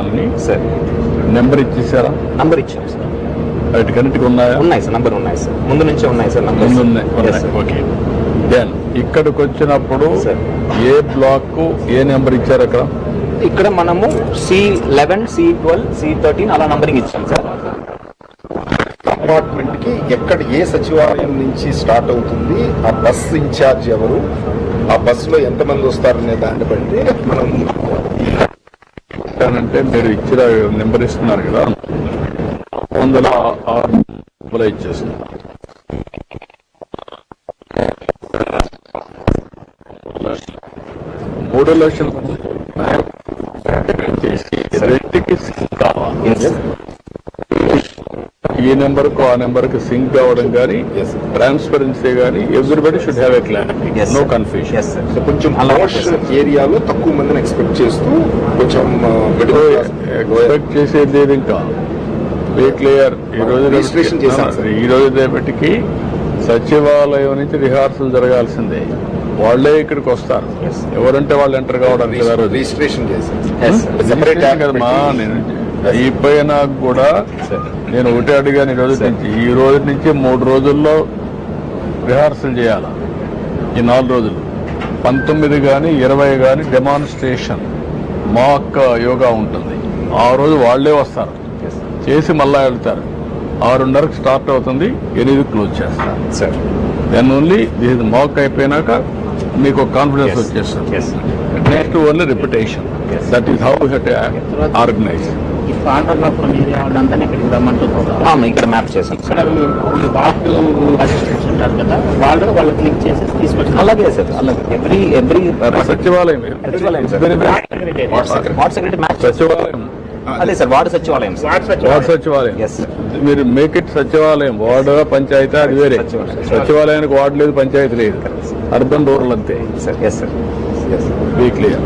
చేయాలని sir number ఇచ్చేసారా? Number ఇచ్చాం sir. వాటి కరెక్ట్గా ఉన్నాయా? ఉన్నాయి సార్, నంబర్ ఉన్నాయి సార్, ముందు నుంచే ఉన్నాయి సార్ నంబర్. ముందు ఉన్నాయి. ఓకే. దెన్ ఇక్కడికి వచ్చినప్పుడు ఏ బ్లాక్ ఏ నెంబర్ ఇచ్చారు అక్కడ? ఇక్కడ మనము C11, C12, C13 అలా నంబరింగ్ ఇచ్చాం సార్. కంపార్ట్మెంట్ కి ఎక్కడ ఏ సచివాలయం నుంచి స్టార్ట్ అవుతుంది, ఆ బస్ ఇన్ఛార్జ్ ఎవరు, ఆ బస్సులో ఎంతమంది వస్తారనే దాన్ని బట్టి మనం అంటే మీరు ఇచ్చిన నెంబర్ ఇస్తున్నారు కదా, 106 ఇచ్చేస్తున్నారు. $3 లక్షలు రెండుకి సింక్ కావాలి. ఈ నెంబర్ కు ఆ నెంబర్ కి సింక్ కావడం కానీ ట్రాన్స్పరెన్సీ కానీ everybody should have a clarity, no confusion. కొంచెం ఏరియాలో తక్కువ మందిని ఎక్స్పెక్ట్ చేస్తూ కొంచెం ఎక్స్పెక్ట్ చేసేది ఇంకా క్లియర్. ఈ రోజు రేపటికి సచివాలయం నుంచి రిహార్సల్ జరగాల్సిందే. వాళ్ళే ఇక్కడికి వస్తారు, ఎవరంటే వాళ్ళు ఎంటర్ కావడానికి రిజిస్ట్రేషన్ కదమ్మా. నేను అయిపోయినా కూడా నేను ఒకటే అడిగాను, ఈ రోజు నుంచి 3 రోజుల్లో రిహార్సల్ చేయాలా. ఈ 4 రోజులు 19 కానీ 20 కానీ డెమాన్స్ట్రేషన్ మాక్ యోగా ఉంటుంది. ఆ రోజు వాళ్లే వస్తారు, చేసి మళ్ళా వెళ్తారు. 6:30కి స్టార్ట్ అవుతుంది, 8కి క్లోజ్ చేస్తారు sir. Then only this mock అయిపోయినాక మీకు కాన్ఫిడెన్స్ వచ్చేస్తుంది. Next only repetition. That is how you have to organise. ఇక్కడ మ్యాప్ చేసాం సార్. అలాగే సార్, అలాగే ఎవ్రీ సచివాలయం సచివాలయం అదే సార్, వార్డు సచివాలయం. వార్డు సచివాలయం మీరు మేక్ ఇట్ సచివాలయం. వార్డు పంచాయతీ అది వేరే. సచివాలయానికి వార్డు లేదు, పంచాయతీ లేదు. అర్బన్ రూరల్ అంతే. Sir. Yes sir. Be clear.